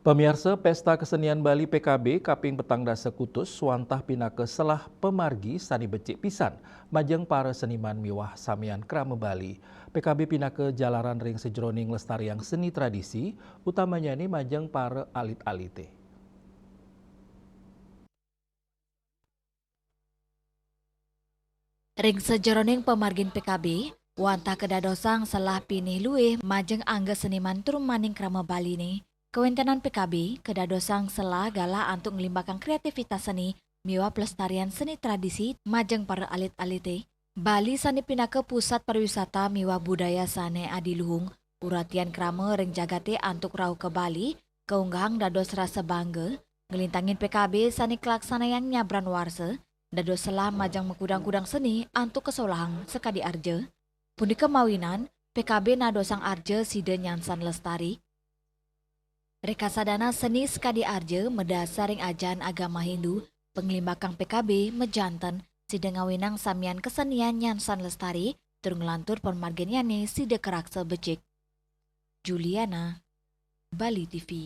Pemirsa Pesta Kesenian Bali PKB Kaping Petang Dasa Kutus Swantah Pinake Selah Pemargi Sani Becik Pisan Majeng para seniman miwah samian krama Bali. PKB Pinake jalaran ring sejroning lestariang seni tradisi utamanya ini majeng para alit-alite. Ring sejeroning pemargin PKB, wantah kedadosang selah pinih luwih majeng angga seniman turun maning krama Bali ni. Kewentenan PKB kedadosang selah gala antuk ngelimbahkan kreativitas seni miwa pelestarian seni tradisi majeng para alit-alite. Bali sani pinake pusat pariwisata miwa budaya sane adiluhung. Uratian krama ring jagate antuk rau ke Bali, keunggahang dados rasa bangga, ngelintangin PKB sani kelaksana yang nyabran warse, dados selah majang mekudang-kudang seni antuk kesolahang sekadi arje. Pundi kemawinan, PKB nadosang arje side nyansan lestari. Rekasadana seni sekadi arje medasaring ajan agama Hindu, penglimbakang PKB mejanten side ngawinang samian kesenian nyansan lestari, turung lantur pemargeniane side keraksa becik. Juliana, Bali TV.